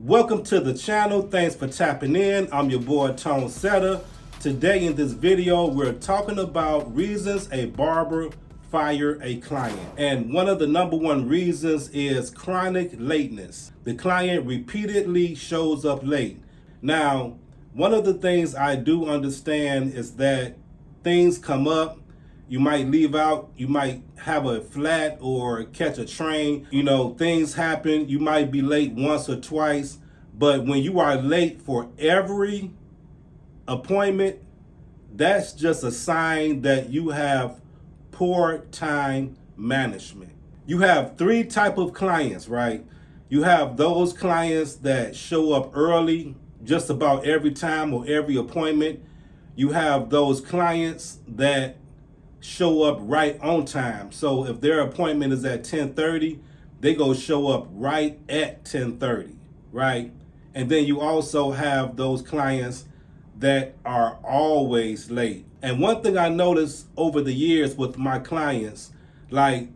Welcome to the channel. Thanks for tapping in. I'm your boy Tone Setter. Today in this video, we're talking about reasons a barber fire a client. And one of the number one reasons is chronic lateness. The client repeatedly shows up late. Now, one of the things I do understand is that things come up. You might leave out, you might have a flat or catch a train. You know, things happen. You might be late once or twice. But when you are late for every appointment, that's just a sign that you have poor time management. You have three types of clients, right? You have those clients that show up early just about every time or every appointment. You have those clients that show up right on time. So if their appointment is at 10:30, they go show up right at 10:30, right? And then you also have those clients that are always late. And one thing I noticed over the years with my clients, like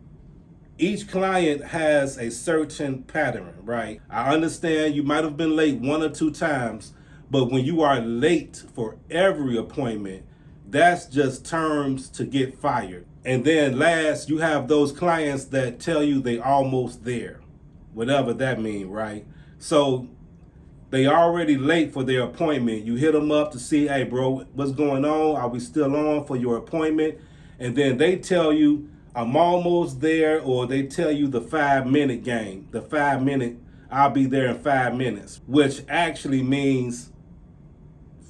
each client has a certain pattern, right? I understand you might have been late one or two times, but when you are late for every appointment, that's just terms to get fired. And then last, you have those clients that tell you they almost there, whatever that means, right? So they already late for their appointment. You hit them up to see, hey bro, what's going on? Are we still on for your appointment? And then they tell you, I'm almost there, or they tell you the 5-minute game, the 5-minute, I'll be there in 5 minutes, which actually means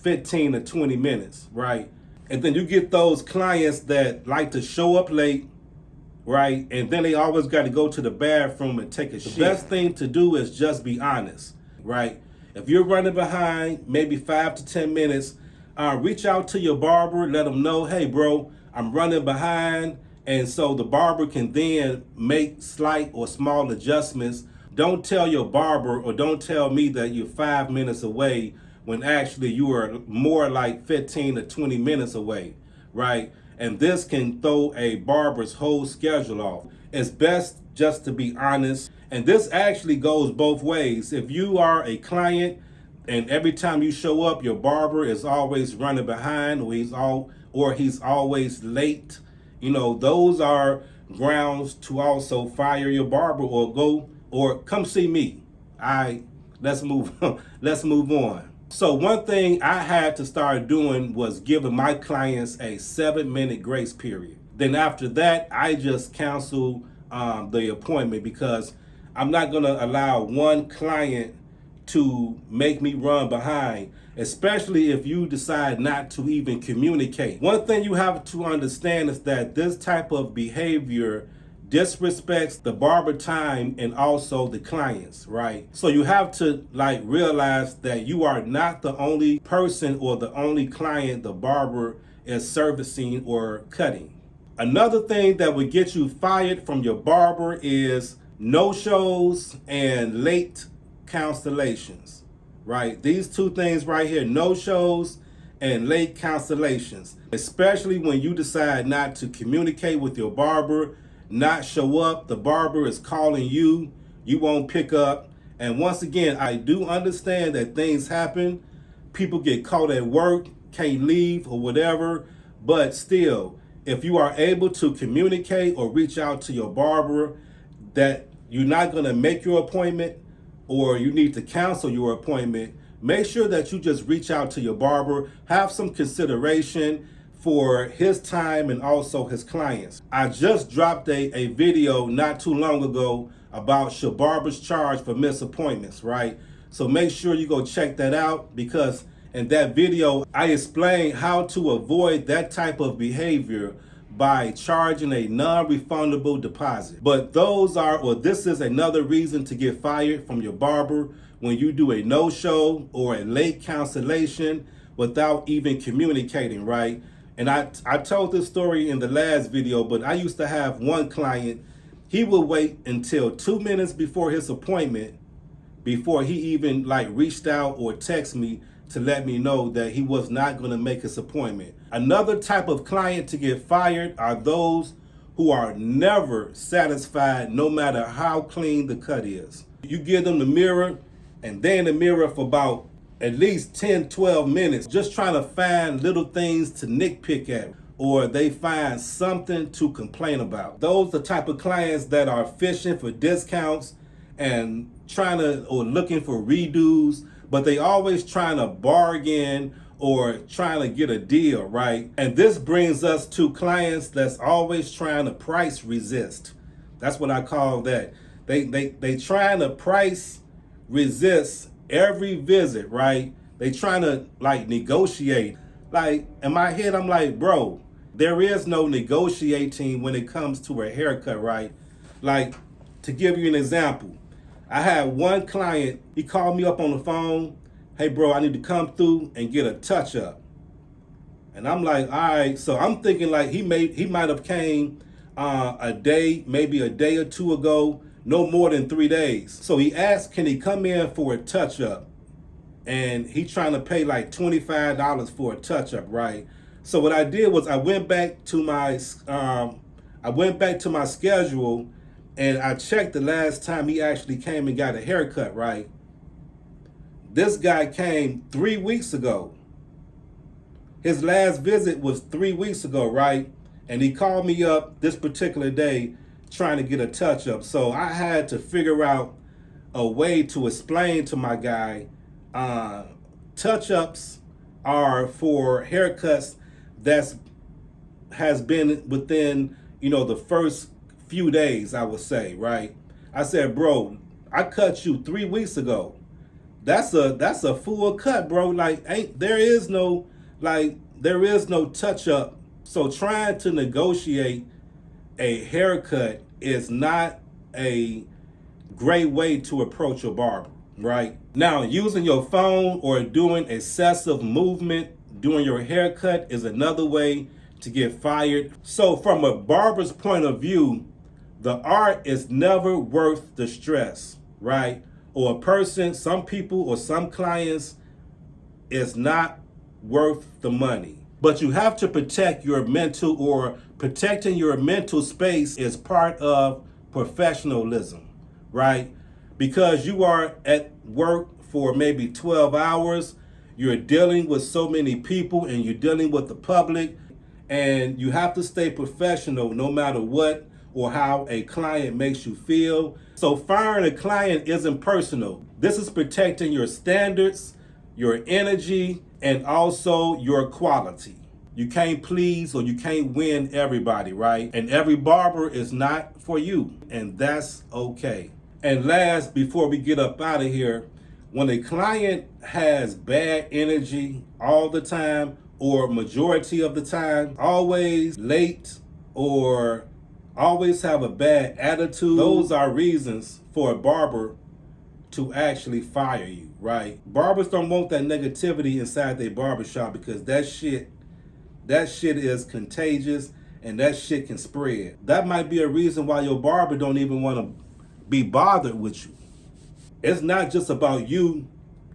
15 to 20 minutes, right? And then you get those clients that like to show up late, right? And then they always got to go to the bathroom and take a shit. The best thing to do is just be honest, right? If you're running behind, maybe 5 to 10 minutes, reach out to your barber, let them know, hey bro, I'm running behind. And so the barber can then make slight or small adjustments. Don't tell your barber or don't tell me that you're 5 minutes away when actually you are more like 15 to 20 minutes away, right? And this can throw a barber's whole schedule off. It's best just to be honest. And this actually goes both ways. If you are a client and every time you show up, your barber is always running behind, or he's always late, you know, those are grounds to also fire your barber or come see me. Let's move on. So one thing I had to start doing was giving my clients a 7-minute grace period. Then after that, I just cancel the appointment, because I'm not gonna allow one client to make me run behind, especially if you decide not to even communicate. One thing you have to understand is that this type of behavior disrespects the barber time and also the clients, right? So you have to realize that you are not the only person or the only client the barber is servicing or cutting. Another thing that would get you fired from your barber is no-shows and late cancellations, right? These two things right here, no-shows and late cancellations, especially when you decide not to communicate with your barber, not show up, the barber is calling you, you won't pick up. And once again, I do understand that things happen. People get caught at work, can't leave or whatever, but still, if you are able to communicate or reach out to your barber that you're not gonna make your appointment or you need to cancel your appointment, make sure that you just reach out to your barber, have some consideration for his time and also his clients. I just dropped a video not too long ago about should barbers charge for missed appointments, right? So make sure you go check that out, because in that video, I explain how to avoid that type of behavior by charging a non-refundable deposit. But this is another reason to get fired from your barber when you do a no-show or a late cancellation without even communicating, right? And I told this story in the last video, but I used to have one client, he would wait until 2 minutes before his appointment before he even reached out or texted me to let me know that he was not going to make his appointment. Another type of client to get fired are those who are never satisfied no matter how clean the cut is. You give them the mirror and they in the mirror for about at least 10, 12 minutes, just trying to find little things to nitpick at, or they find something to complain about. Those are the type of clients that are fishing for discounts and trying to, or looking for redos, but they always trying to bargain or trying to get a deal, right? And this brings us to clients that's always trying to price resist. That's what I call that. They trying to price resist every visit, right? They trying to like negotiate. Like in my head, I'm like, bro, there is no negotiating when it comes to a haircut, right? Like, to give you an example, I had one client, he called me up on the phone, hey bro, I need to come through and get a touch up. And I'm like, all right. So I'm thinking like he might have came a day, maybe a day or two ago, no more than 3 days. So he asked, can he come in for a touch up? And he trying to pay like $25 for a touch up, right? So what I did was I went back to my schedule, and I checked the last time he actually came and got a haircut, right? This guy came 3 weeks ago. His last visit was 3 weeks ago, right? And he called me up this particular day trying to get a touch up. So I had to figure out a way to explain to my guy, touch ups are for haircuts that's has been within, the first few days, I would say, right? I said, bro, I cut you 3 weeks ago. That's a full cut, bro. Like, there is no touch up. So trying to negotiate a haircut is not a great way to approach a barber, right? Now, using your phone or doing excessive movement during your haircut is another way to get fired. So from a barber's point of view, the art is never worth the stress, right? Or a person, some people or some clients is not worth the money. But you have to protect your mental, or protecting your mental space is part of professionalism, right? Because you are at work for maybe 12 hours, you're dealing with so many people and you're dealing with the public, and you have to stay professional no matter what or how a client makes you feel. So firing a client isn't personal. This is protecting your standards, your energy, and also your quality. You can't please or you can't win everybody, right? And every barber is not for you, and that's okay. And last, before we get up out of here, when a client has bad energy all the time, or majority of the time, always late, or always have a bad attitude, those are reasons for a barber to actually fire you, right? Barbers don't want that negativity inside their barbershop, because that shit is contagious and that shit can spread. That might be a reason why your barber don't even want to be bothered with you. It's not just about you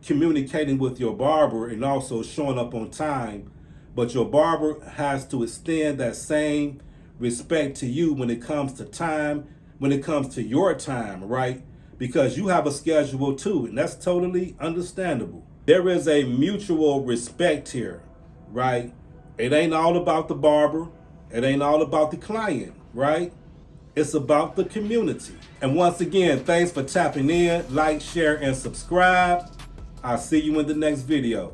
communicating with your barber and also showing up on time, but your barber has to extend that same respect to you when it comes to time, when it comes to your time, right? Because you have a schedule too, and that's totally understandable. There is a mutual respect here, right? It ain't all about the barber. It ain't all about the client, right? It's about the community. And once again, thanks for tapping in. Like, share, and subscribe. I'll see you in the next video.